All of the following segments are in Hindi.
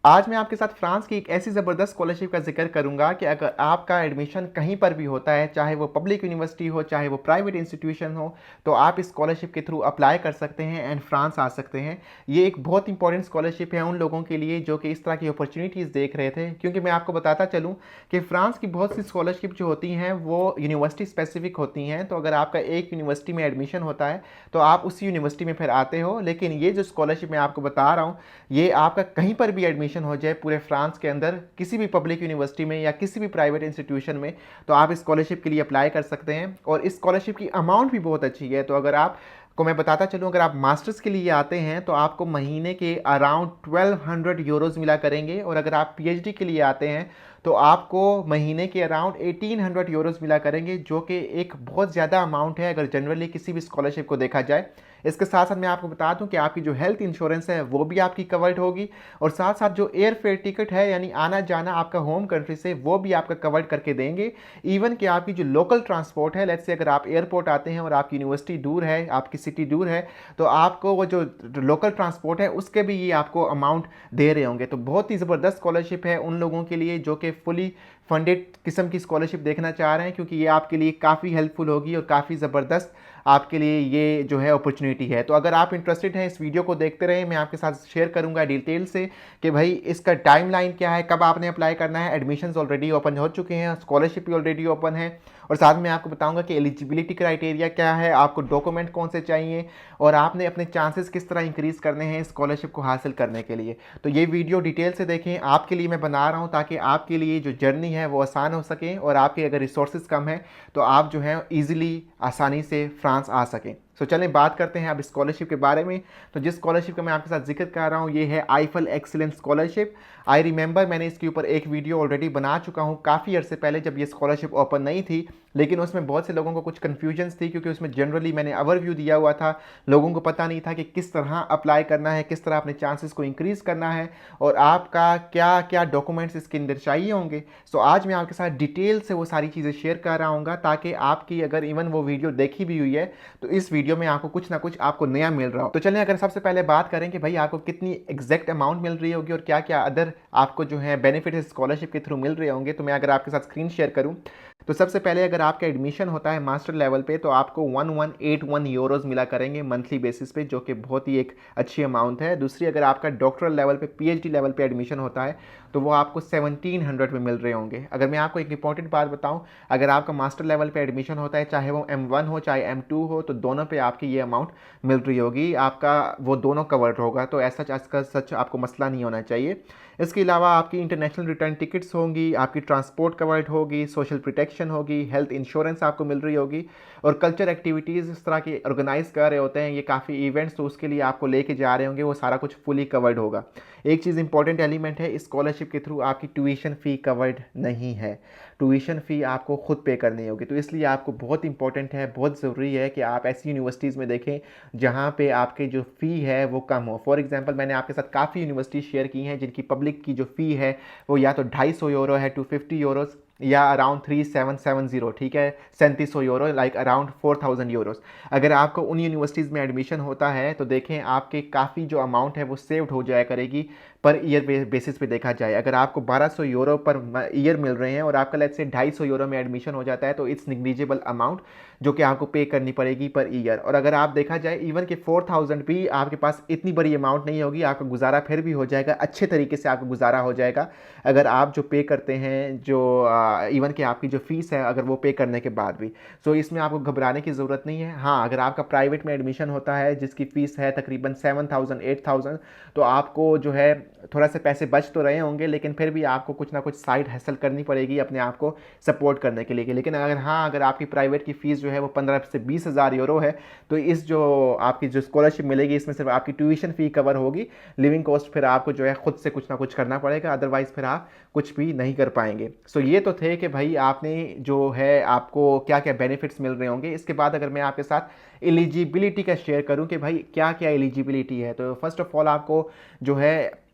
आज मैं आपके साथ फ्रांस की एक ऐसी ज़बरदस्त स्कॉलरशिप का जिक्र करूंगा कि अगर आपका एडमिशन कहीं पर भी होता है, चाहे वो पब्लिक यूनिवर्सिटी हो, चाहे वो प्राइवेट इंस्टीट्यूशन हो, तो आप इस स्कॉलरशिप के थ्रू अप्लाई कर सकते हैं एंड फ्रांस आ सकते हैं। ये एक बहुत इंपॉर्टेंट स्कॉलरशिप है उन लोगों के लिए जो कि इस तरह की अपॉर्चुनिटीज़ देख रहे थे, क्योंकि मैं आपको बताता चलूँ कि फ्रांस की बहुत सी स्कॉलरशिप जो होती हैं वो यूनिवर्सिटी स्पेसिफिक होती हैं। तो अगर आपका एक यूनिवर्सिटी में एडमिशन होता है तो आप उसी यूनिवर्सिटी में फिर आते हो, लेकिन ये जो स्कॉलरशिप मैं आपको बता रहा हूँ, ये आपका कहीं पर भी एडमिशन हो जाए पूरे फ्रांस के अंदर, किसी भी पब्लिक यूनिवर्सिटी में या किसी भी प्राइवेट इंस्टीट्यूशन में, तो आप इस स्कॉलरशिप के लिए अप्लाई कर सकते हैं। और इस स्कॉलरशिप की अमाउंट भी बहुत अच्छी है। तो अगर आप को मैं बताता चलूँ, अगर आप मास्टर्स के लिए आते हैं तो आपको महीने के अराउंड 1200 यूरोज़ मिला करेंगे, और अगर आप पीएचडी के लिए आते हैं तो आपको महीने के अराउंड 1800 यूरोज़ मिला करेंगे, जो कि एक बहुत ज़्यादा अमाउंट है अगर जनरली किसी भी स्कॉलरशिप को देखा जाए। इसके साथ साथ मैं आपको बता दूं कि आपकी जो हेल्थ इंश्योरेंस है वो भी आपकी कवर्ड होगी, और साथ साथ जो एयर फेयर टिकट है यानी आना जाना आपका होम कंट्री से, वो भी आपका कवर्ड करके देंगे। इवन कि आपकी जो लोकल ट्रांसपोर्ट है, लेट्स से अगर आप एयरपोर्ट आते हैं और आपकी यूनिवर्सिटी दूर है, आपकी सिटी दूर है, तो आपको वो जो लोकल ट्रांसपोर्ट है उसके भी ये आपको अमाउंट दे रहे होंगे। तो बहुत ही ज़बरदस्त स्कॉलरशिप है उन लोगों के लिए जो कि फुली फंडेड किस्म की स्कॉलरशिप देखना चाह रहे हैं, क्योंकि ये आपके लिए काफ़ी हेल्पफुल होगी और काफ़ी ज़बरदस्त आपके लिए ये जो है अपॉर्चुनिटी है। तो अगर आप इंटरेस्टेड हैं इस वीडियो को देखते रहें, मैं आपके साथ शेयर करूंगा डिटेल से कि भाई इसका टाइमलाइन क्या है, कब आपने अप्लाई करना है। एडमिशन्स ऑलरेडी ओपन हो चुके हैं, स्कॉलरशिप भी ऑलरेडी ओपन है, और साथ में आपको बताऊंगा कि एलिजिबिलिटी क्राइटेरिया क्या है, आपको डॉक्यूमेंट कौन से चाहिए, और आपने अपने चांसेस किस तरह इंक्रीज़ करने हैं स्कॉलरशिप को हासिल करने के लिए। तो ये वीडियो डिटेल से देखें, आपके लिए मैं बना रहा हूँ ताकि आपके लिए जो जर्नी है वो आसान हो सके, और आपके अगर रिसोर्सेज कम है तो आप जो है ईजिली आसानी से फ्रांस आ सकें। सो चलें बात करते हैं अब स्कॉलरशिप के बारे में। तो जिस स्कॉलरशिप का मैं आपके साथ जिक्र कर रहा हूँ ये है Eiffel excellence scholarship. I remember मैंने इसके ऊपर एक वीडियो ऑलरेडी बना चुका हूँ काफ़ी अर्से पहले, जब ये स्कॉलरशिप ओपन नहीं थी, लेकिन उसमें बहुत से लोगों को कुछ कन्फ्यूजन्स थी, क्योंकि उसमें जनरली मैंने ओवरव्यू दिया हुआ था। लोगों को पता नहीं था कि किस तरह अप्लाई करना है, किस तरह अपने चांसेस को इंक्रीज़ करना है, और आपका क्या क्या डॉक्यूमेंट्स इसके अंदर चाहिए होंगे। सो आज मैं आपके साथ डिटेल से वो सारी चीज़ें शेयर कर रहा हूँ, ताकि आपकी अगर इवन वो वीडियो देखी भी हुई है तो इस वीडियो में आपको कुछ ना कुछ आपको नया मिल रहा हो। तो चलिए अगर सबसे पहले बात करें कि भाई आपको कितनी एग्जैक्ट अमाउंट मिल रही होगी और क्या क्या अदर आपको जो है बेनिफिट स्कॉलरशिप के थ्रू मिल रहे होंगे, तो मैं अगर आपके साथ स्क्रीन शेयर करूं, तो सबसे पहले अगर आपका एडमिशन होता है मास्टर लेवल पे तो आपको 1181 यूरोज़ मिला करेंगे मंथली बेसिस पे, जो कि बहुत ही एक अच्छी अमाउंट है। दूसरी, अगर आपका डॉक्टरल लेवल पे पीएचडी लेवल पे एडमिशन होता है तो वो आपको 1700 में मिल रहे होंगे। अगर मैं आपको एक इंपॉर्टेंट बात बताऊं, अगर आपका मास्टर लेवल पे एडमिशन होता है, चाहे वो M1 हो चाहे M2 हो, तो दोनों पे आपकी ये अमाउंट मिल रही होगी, आपका वो दोनों कवर्ड होगा। तो ऐसा सच आपको मसला नहीं होना चाहिए। इसके अलावा आपकी इंटरनेशनल रिटर्न टिकट्स होंगी, आपकी ट्रांसपोर्ट कवर्ड होगी, सोशल प्रोटेक्शन होगी, हेल्थ इंश्योरेंस आपको मिल रही होगी, और कल्चर एक्टिविटीज़ इस तरह की ऑर्गेनाइज कर रहे होते हैं ये काफ़ी इवेंट्स, तो उसके लिए आपको लेके जा रहे होंगे, वो सारा कुछ फुली कवर्ड होगा। एक चीज़ इंपॉर्टेंट एलिमेंट है, इस स्कॉलरशिप के थ्रू आपकी ट्यूशन फ़ी कवर्ड नहीं है। ट्यूशन फ़ी आपको खुद पे करनी होगी, तो इसलिए आपको बहुत इंपॉर्टेंट है, बहुत ज़रूरी है कि आप ऐसी यूनिवर्सिटीज़ में देखें जहाँ पे आपके जो फ़ी है वो कम हो। फॉर एग्जांपल मैंने आपके साथ काफ़ी यूनिवर्सिटी शेयर की हैं जिनकी पब्लिक की जो फ़ी है वो या तो 250 यूरो है, 250 यूरोज़, या अराउंड 3770, ठीक है, 3700 यूरो, लाइक अराउंड 4000 यूरोज़। अगर आपको उन यूनिवर्सिटीज़ में एडमिशन होता है तो देखें आपके काफ़ी जो अमाउंट है वो सेव्ड हो जाया करेगी पर ईयर बेसिस पे देखा जाए। अगर आपको 1200 यूरो पर ईयर मिल रहे हैं और आपका लेट्स से 250 यूरो में एडमिशन हो जाता है, तो इट्स निग्लिजिबल अमाउंट जो कि आपको पे करनी पड़ेगी पर ईयर। और अगर आप देखा जाए इवन कि 4000 भी आपके पास इतनी बड़ी अमाउंट नहीं होगी, आपका गुजारा फिर भी हो जाएगा, अच्छे तरीके से आपका गुजारा हो जाएगा अगर आप जो पे करते हैं, जो इवन कि आपकी जो फीस है अगर वो पे करने के बाद भी। सो इसमें आपको घबराने की ज़रूरत नहीं है। हाँ, अगर आपका प्राइवेट में एडमिशन होता है जिसकी फ़ीस है तकरीबन 7000 8000, तो आपको जो है थोड़ा से पैसे बच तो रहे होंगे, लेकिन फिर भी आपको कुछ ना कुछ साइड हसल करनी पड़ेगी अपने आप को सपोर्ट करने के लिए। लेकिन अगर आपकी प्राइवेट की फ़ीस जो है वो 15 से 20 हज़ार यूरो है, तो इस जो आपकी जो स्कॉलरशिप मिलेगी इसमें सिर्फ आपकी ट्यूशन फ़ी कवर होगी, लिविंग कॉस्ट फिर आपको जो है खुद से कुछ ना कुछ करना पड़ेगा, अदरवाइज़ फिर आप कुछ भी नहीं कर पाएंगे। सो ये तो थे कि भाई आपने जो है आपको क्या क्या बेनिफिट्स मिल रहे होंगे। इसके बाद अगर मैं आपके साथ एलिजिबिलिटी का शेयर करूं कि भाई क्या क्या एलिजिबिलिटी है, तो फर्स्ट ऑफ ऑल आपको जो है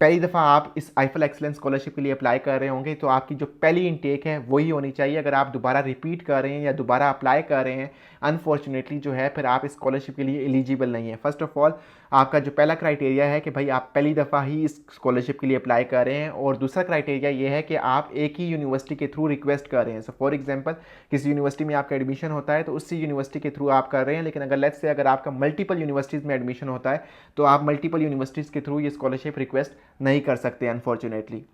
पहली दफ़ा आप इस आईफल एक्सीलेंस स्कॉलरशिप के लिए अप्लाई कर रहे होंगे तो आपकी जो पहली इनटेक है वही होनी चाहिए। अगर आप दोबारा रिपीट कर रहे हैं या दोबारा अप्लाई कर रहे हैं, अनफॉर्चुनेटली जो है फिर आप इस स्कॉलरशिप के लिए एलिजिबल नहीं है। फर्स्ट ऑफ ऑल आपका जो पहला क्राइटेरिया है कि भाई आप पहली दफ़ा ही इस स्कॉलरशिप के लिए अप्लाई कर रहे हैं, और दूसरा क्राइटेरिया ये है कि आप एक ही यूनिवर्सिटी के थ्रू रिक्वेस्ट कर रहे हैं। सो फॉर एग्जांपल किसी यूनिवर्सिटी में आपका एडमिशन होता है तो उसी यूनिवर्सिटी के थ्रू आप कर रहे हैं, लेकिन अगर लेट्स से अगर आपका मल्टीपल यूनिवर्सिटीज़ में एडमिशन होता है तो आप मल्टीपल यूनिवर्सिटीज़ के थ्रू ये स्कॉलरशिप रिक्वेस्ट नहीं कर सकते अनफॉर्चुनेटली।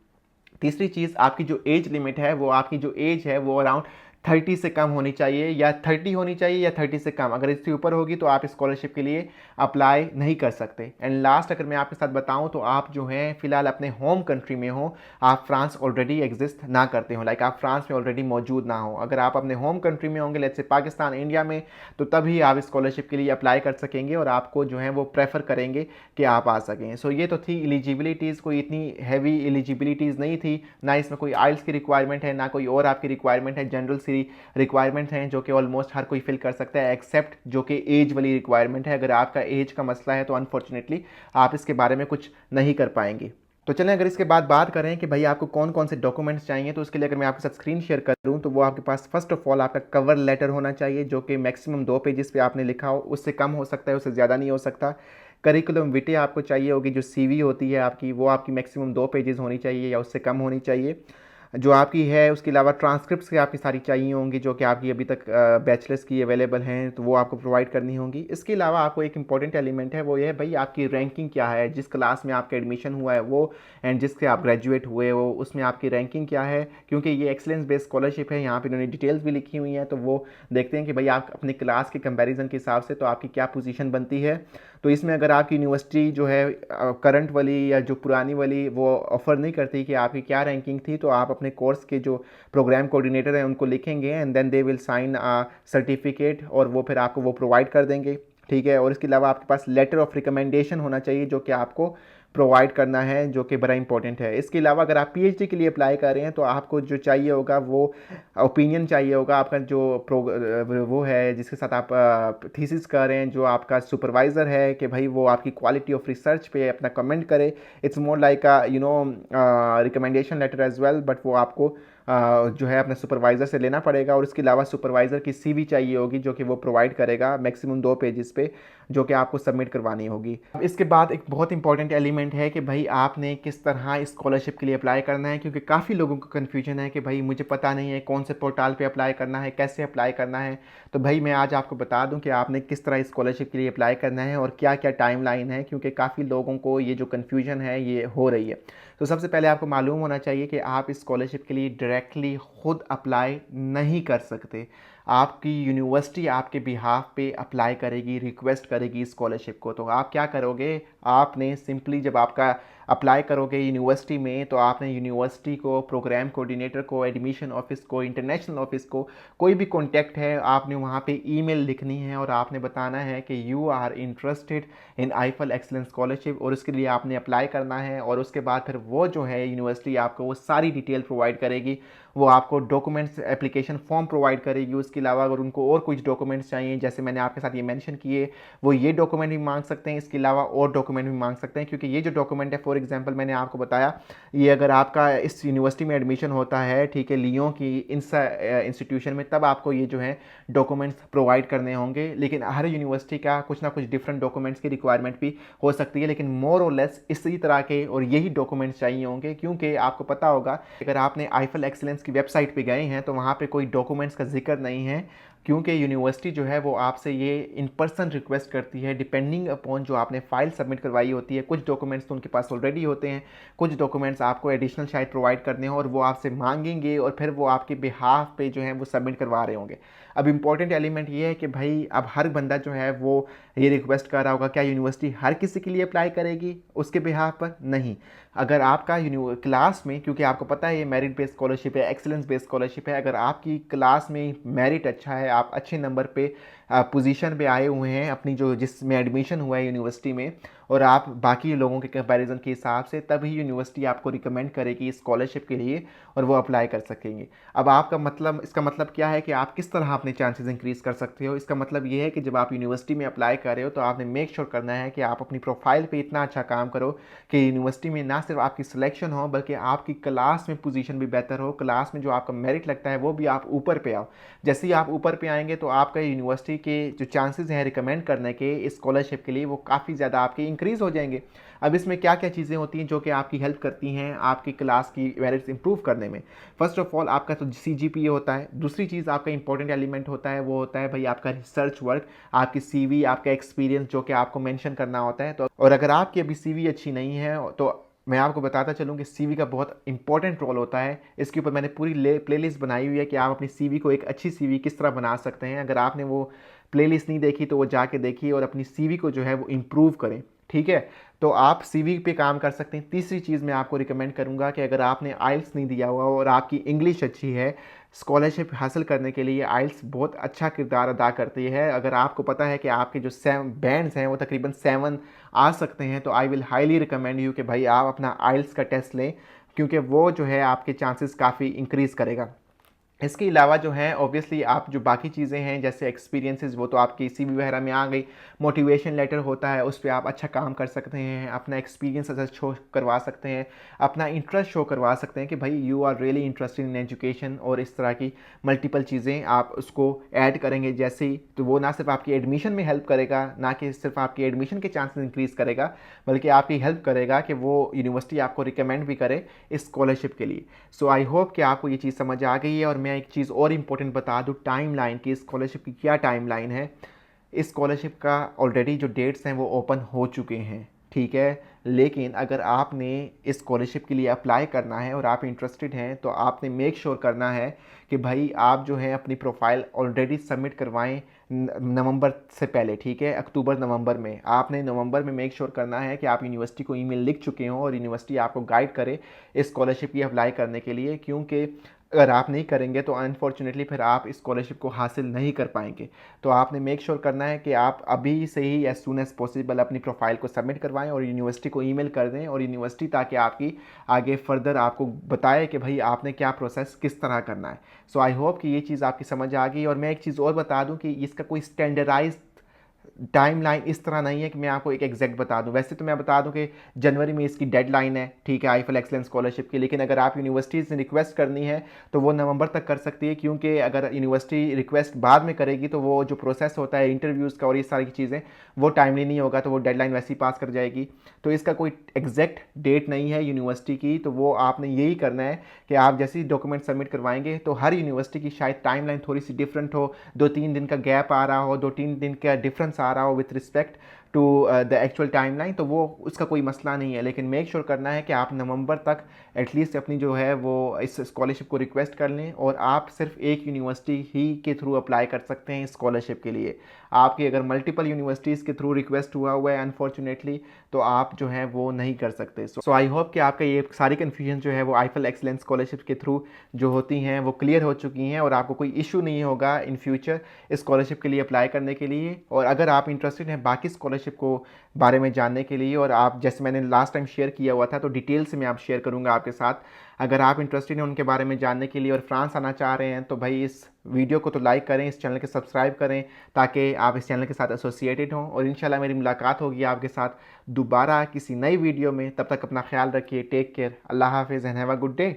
तीसरी चीज़, आपकी जो एज लिमिट है वो आपकी जो एज है वो अराउंड 30 से कम होनी चाहिए, या 30 होनी चाहिए या 30 से कम। अगर इससे ऊपर होगी तो आप स्कॉलरशिप के लिए अप्लाई नहीं कर सकते। एंड लास्ट अगर मैं आपके साथ बताऊं तो आप जो हैं फिलहाल अपने होम कंट्री में हो, आप फ्रांस ऑलरेडी एग्जिस्ट ना करते हो, लाइक आप फ्रांस में ऑलरेडी मौजूद ना हो। अगर आप अपने होम कंट्री में होंगे, लेट्स से पाकिस्तान, इंडिया में, तो तभी आप स्कॉलरशिप के लिए अप्लाई कर सकेंगे और आपको जो है वो प्रेफर करेंगे कि आप आ सकें। सो ये तो थी एलिजिबिलिटीज़, कोई इतनी हैवी एलिजिबिलिटीज़ नहीं थी, ना इसमें कोई आइल्स की रिक्वायरमेंट है ना कोई और आपकी रिक्वायरमेंट है। जनरल सी रिक्वायरमेंट हैं जो कि ऑलमोस्ट हर कोई फिल कर सकता है, एक्सेप्ट जो कि एज वाली रिक्वायरमेंट है। अगर आपका एज का मसला है तो अनफॉर्चुनेटली आप इसके बारे में कुछ नहीं कर पाएंगे। तो चलें अगर इसके बाद बात करें कि भाई आपको कौन कौन से डॉक्यूमेंट्स चाहिए, तो उसके लिए अगर मैं आपके साथ स्क्रीन शेयर करूं तो वो आपके पास फर्स्ट ऑफ ऑल आपका कवर लेटर होना चाहिए जो कि मैक्सिमम 2 पेजेस पे आपने लिखा हो, उससे कम हो सकता है, उससे ज़्यादा नहीं हो सकता। करिकुलम विटे आपको चाहिए होगी, जो सीवी होती है आपकी, वो आपकी मैक्सिमम 2 पेजेस होनी चाहिए या उससे कम होनी चाहिए जो आपकी है। उसके अलावा ट्रांसक्रिप्ट्स की आपकी सारी चाहिए होंगी जो कि आपकी अभी तक बैचलर्स की अवेलेबल हैं, तो वो आपको प्रोवाइड करनी होगी। इसके अलावा आपको एक इंपॉर्टेंट एलिमेंट है, वो ये है भाई आपकी रैंकिंग क्या है, जिस क्लास में आपका एडमिशन हुआ है वो, एंड जिससे आप ग्रेजुएट हुए वो, उसमें आपकी रैंकिंग क्या है। क्योंकि ये एक्सीलेंस बेस्ड स्कॉलरशिप है, यहाँ पर इन्होंने डिटेल्स भी लिखी हुई हैं, तो वो देखते हैं कि भाई आप अपनी क्लास के कंपेरिजन के हिसाब से तो आपकी क्या पोजीशन बनती है। तो इसमें अगर आपकी यूनिवर्सिटी जो है करंट वाली या जो पुरानी वाली वो ऑफ़र नहीं करती कि आपकी क्या रैंकिंग थी, तो आप अपने कोर्स के जो प्रोग्राम कोऑर्डिनेटर हैं उनको लिखेंगे and then they will sign certificate, और वो फिर आपको वो प्रोवाइड कर देंगे, ठीक है। और इसके अलावा आपके पास लेटर ऑफ रिकमेंडेशन होना चाहिए जो कि आपको प्रोवाइड करना है, जो कि बड़ा इंपॉर्टेंट है। इसके अलावा अगर आप पीएचडी के लिए अप्लाई कर रहे हैं तो आपको जो चाहिए होगा वो ओपिनियन चाहिए होगा, आपका जो वो है जिसके साथ आप थीसिस कर रहे हैं, जो आपका सुपरवाइज़र है, कि भाई वो आपकी क्वालिटी ऑफ रिसर्च पे अपना कमेंट करे। It's more like recommendation letter as well, but वो आपको जो है अपने सुपरवाइज़र से लेना पड़ेगा। और इसके अलावा सुपरवाइज़र की सीवी चाहिए होगी जो कि वो प्रोवाइड करेगा मैक्सिमम 2 पेजेस पे, जो कि आपको सबमिट करवानी होगी। अब इसके बाद एक बहुत इंपॉर्टेंट एलिमेंट है कि भाई आपने किस तरह स्कॉलरशिप के लिए अप्लाई करना है, क्योंकि काफ़ी लोगों को कन्फ्यूजन है कि भाई मुझे पता नहीं है कौन से पोर्टल पे अप्लाई करना है, कैसे अप्लाई करना है। तो भाई मैं आज आपको बता दूं कि आपने किस तरह स्कॉलरशिप के लिए अप्लाई करना है और क्या क्या टाइमलाइन है, क्योंकि काफ़ी लोगों को ये जो कन्फ्यूजन है ये हो रही है। तो सबसे पहले आपको मालूम होना चाहिए कि आप इस स्कॉलरशिप के लिए डायरेक्टली खुद अप्लाई नहीं कर सकते। आपकी यूनिवर्सिटी आपके बिहाफ पे अप्लाई करेगी, रिक्वेस्ट करेगी स्कॉलरशिप को। तो आप क्या करोगे, आपने सिंपली जब आपका अप्लाई करोगे यूनिवर्सिटी में तो आपने यूनिवर्सिटी को, प्रोग्राम कोऑर्डिनेटर को, एडमिशन ऑफिस को, इंटरनेशनल ऑफिस को, कोई भी कॉन्टैक्ट है, आपने वहाँ पे ईमेल लिखनी है और आपने बताना है कि you are interested in Eiffel excellence scholarship, और उसके लिए आपने अप्लाई करना है। और उसके बाद फिर वो जो है यूनिवर्सिटी आपको वो सारी डिटेल प्रोवाइड करेगी, वो आपको डॉक्यूमेंट्स एप्लीकेशन फॉर्म प्रोवाइड करेगी। उसके अलावा अगर उनको और कुछ डॉक्यूमेंट्स चाहिए, जैसे मैंने आपके साथ ये मेंशन किए, वो ये डॉक्यूमेंट भी मांग सकते हैं, इसके अलावा और डॉक्यूमेंट भी मांग सकते हैं। क्योंकि ये जो डॉक्यूमेंट है, फॉर एग्जांपल मैंने आपको बताया, ये अगर आपका इस यूनिवर्सिटी में एडमिशन होता है, ठीक है, लियों की इंस्टीट्यूशन में, तब आपको ये जो है डॉक्यूमेंट्स प्रोवाइड करने होंगे। लेकिन हर यूनिवर्सिटी का कुछ ना कुछ डिफरेंट डॉक्यूमेंट्स की रिक्वायरमेंट भी हो सकती है, लेकिन मोर और लेस इसी तरह के और यही डॉक्यूमेंट्स चाहिए होंगे। क्योंकि आपको पता होगा अगर आपने आईफल एक्सीलेंस की वेबसाइट पे गए हैं तो वहाँ पे कोई डॉक्यूमेंट्स का जिक्र नहीं है, क्योंकि यूनिवर्सिटी जो है वो आपसे ये इन पर्सन रिक्वेस्ट करती है डिपेंडिंग अपॉन जो आपने फाइल सबमिट करवाई होती है। कुछ डॉक्यूमेंट्स तो उनके पास ऑलरेडी होते हैं, कुछ डॉक्यूमेंट्स आपको एडिशनल शायद प्रोवाइड करने हो और वो आपसे मांगेंगे और फिर वो आपके बिहाफ पे जो है वो सबमिट करवा रहे होंगे। अब इंपॉर्टेंट एलिमेंट ये है कि भाई अब हर बंदा जो है वो ये रिक्वेस्ट कर रहा होगा, क्या यूनिवर्सिटी हर किसी के लिए अप्लाई करेगी उसके बिहाफ पर? नहीं। अगर आपका क्लास में, क्योंकि आपको पता है ये मेरिट बेस्ड स्कॉलरशिप है, एक्सीलेंस बेस्ड स्कॉलरशिप है, अगर आपकी क्लास में मेरिट अच्छा है, आप अच्छे नंबर पे पोजीशन पे आए हुए हैं अपनी जो जिसमें एडमिशन हुआ है यूनिवर्सिटी में, और आप बाकी लोगों के कंपैरिजन के हिसाब से, तभी यूनिवर्सिटी आपको रिकमेंड करेगी स्कॉलरशिप के लिए और वो अप्लाई कर सकेंगे। अब आपका मतलब, इसका मतलब क्या है कि आप किस तरह अपने चांसेस इंक्रीज कर सकते हो। इसका मतलब ये है कि जब आप यूनिवर्सिटी में अप्लाई कर रहे हो तो आपने मेक श्योर करना है कि आप अपनी प्रोफाइल पे इतना अच्छा काम करो कि यूनिवर्सिटी में ना सिर्फ आपकी सिलेक्शन हो बल्कि आपकी क्लास में पोजीशन भी बेहतर हो, क्लास में जो आपका मेरिट लगता है वो भी आप ऊपर पे आओ। जैसे ही आप ऊपर पे आएंगे तो आपका यूनिवर्सिटी के जो चांसेस हैं रिकमेंड करने के स्कॉलरशिप के लिए वो काफ़ी ज़्यादा आपके इंक्रीज हो जाएंगे। अब इसमें क्या क्या चीज़ें होती हैं जो कि आपकी हेल्प करती हैं आपकी क्लास की मेरिट्स इंप्रूव करने में। फर्स्ट ऑफ ऑल आपका तो CGPA होता है। दूसरी चीज़ आपका इंपॉर्टेंट एलिमेंट होता है वो होता है भाई आपका रिसर्च वर्क, आपकी CV, आपका एक्सपीरियंस जो कि आपको मेंशन करना होता है। तो और अगर आपकी अभी CV अच्छी नहीं है तो मैं आपको बताता चलूँ कि CV का बहुत इंपॉर्टेंट रोल होता है। इसके ऊपर मैंने पूरी प्लेलिस्ट बनाई हुई है कि आप अपनी CV को एक अच्छी CV किस तरह बना सकते हैं। अगर आपने वो प्लेलिस्ट नहीं देखी तो वो जाके देखिए और अपनी CV को जो है वो इम्प्रूव करें, ठीक है। तो आप CV पे काम कर सकते हैं। तीसरी चीज़ मैं आपको रिकमेंड करूंगा कि अगर आपने आइल्स नहीं दिया हुआ और आपकी इंग्लिश अच्छी है, स्कॉलरशिप हासिल करने के लिए आइल्स बहुत अच्छा किरदार अदा करती है। अगर आपको पता है कि आपके जो बैंड्स हैं वो तकरीबन 7 आ सकते हैं तो I will highly recommend you कि भाई आप अपना आइल्स का टेस्ट लें, क्योंकि वो जो है आपके चांसेस काफ़ी इंक्रीज़ करेगा। इसके अलावा जो है ऑब्वियसली आप जो बाकी चीज़ें हैं जैसे एक्सपीरियंसेस वो तो आपकी CV वगैरह में आ गई। मोटिवेशन लेटर होता है, उस पर आप अच्छा काम कर सकते हैं, अपना एक्सपीरियंस अच्छा शो करवा सकते हैं, अपना इंटरेस्ट शो करवा सकते हैं कि भाई you are really interested in education, और इस तरह की मल्टीपल चीज़ें आप उसको ऐड करेंगे जैसे ही, तो वो ना सिर्फ आपकी एडमिशन में हेल्प करेगा, ना कि सिर्फ आपकी एडमिशन के चांसेस इंक्रीज़ करेगा, बल्कि आपकी हेल्प करेगा कि वो यूनिवर्सिटी आपको रिकमेंड भी करे इस स्कॉलरशिप के लिए। सो आई होप कि आपको ये चीज़ समझ आ गई है। और मैं एक चीज़ और इम्पोर्टेंट बता दूँ टाइम लाइन की, स्कॉलरशिप की क्या टाइम लाइन है। इस स्कॉलरशिप का ऑलरेडी जो डेट्स हैं वो ओपन हो चुके हैं, ठीक है। लेकिन अगर आपने इस स्कॉलरशिप के लिए अप्लाई करना है और आप इंटरेस्टेड हैं तो आपने मेक श्योर करना है कि भाई आप जो है अपनी प्रोफाइल ऑलरेडी सबमिट करवाएं नवंबर से पहले, ठीक है। अक्टूबर नवंबर में आपने नवंबर में मेक श्योर करना है कि आप यूनिवर्सिटी को ईमेल लिख चुके हों और यूनिवर्सिटी आपको गाइड करे इस स्कॉलरशिप की अप्लाई करने के लिए, क्योंकि अगर आप नहीं करेंगे तो अनफॉर्चुनेटली फिर आप स्कॉलरशिप को हासिल नहीं कर पाएंगे। तो आपने मेक श्योर करना है कि आप अभी से ही एज सून एज पॉसिबल अपनी प्रोफाइल को सबमिट करवाएं और यूनिवर्सिटी को ईमेल कर दें, और यूनिवर्सिटी ताकि आपकी आगे फर्दर आपको बताए कि भाई आपने क्या प्रोसेस किस तरह करना है। सो आई होप कि ये चीज़ आपकी समझ आ गई। और मैं एक चीज़ और बता दूं कि इसका कोई स्टैंडर्डाइज टाइमलाइन इस तरह नहीं है कि मैं आपको एक एग्जैक्ट बता दूं। वैसे तो मैं बता दूं कि जनवरी में इसकी डेडलाइन है, ठीक है, आईफल एक्सलेंस स्कॉलरशिप की। लेकिन अगर आप यूनिवर्सिटी से रिक्वेस्ट करनी है तो वो नवंबर तक कर सकती है, क्योंकि अगर यूनिवर्सिटी रिक्वेस्ट बाद में करेगी तो वो जो प्रोसेस होता है इंटरव्यूज़ का और ये सारी चीज़ें वो टाइमली नहीं होगा, तो वो डेडलाइन वैसे ही पास कर जाएगी। तो इसका कोई एग्जैक्ट डेट नहीं है यूनिवर्सिटी की। तो वो आपने यही करना है कि आप जैसे ही डॉक्यूमेंट सबमिट करवाएंगे तो हर यूनिवर्सिटी की शायद टाइमलाइन थोड़ी सी डिफरेंट हो, 2-3 दिन का गैप आ रहा हो, 2-3 दिन का डिफरेंस आ रहा हो with respect to the actual timeline, तो वो उसका कोई मसला नहीं है। लेकिन मेक श्योर करना है कि आप नवंबर तक एटलीस्ट अपनी जो है वो इस स्कॉलरशिप को रिक्वेस्ट कर लें। और आप सिर्फ एक यूनिवर्सिटी ही के थ्रू अप्लाई कर सकते हैं इस स्कॉलरशिप के लिए। आपकी अगर मल्टीपल यूनिवर्सिटीज़ के थ्रू रिक्वेस्ट हुआ है अनफॉर्चुनेटली तो आप जो है वो नहीं कर सकते। सो आई होप कि आपका ये सारी कन्फ्यूजन जो है वो आईफल एक्सलेंस स्कॉलरशिप के थ्रू जो होती हैं वो क्लियर हो चुकी हैं, और आपको कोई इशू नहीं होगा इन फ्यूचर इस स्कॉलरशिप के लिए अप्लाई करने के लिए। और अगर आप इंटरेस्टेड हैं बाकी स्कॉलरशिप को बारे में जानने के लिए, और आप जैसे मैंने लास्ट टाइम शेयर किया हुआ था तो डिटेल से मैं आप शेयर करूंगा आपके साथ, अगर आप इंटरेस्टेड हैं उनके बारे में जानने के लिए और फ्रांस आना चाह रहे हैं तो भाई इस वीडियो को तो लाइक करें, इस चैनल के सब्सक्राइब करें ताकि आप इस चैनल के साथ एसोसिएटेड हों। और इंशाल्लाह मेरी मुलाकात होगी आपके साथ दोबारा किसी नई वीडियो में। तब तक अपना ख्याल रखिए, टेक केयर, अल्लाह हाफिज़ and have a good day.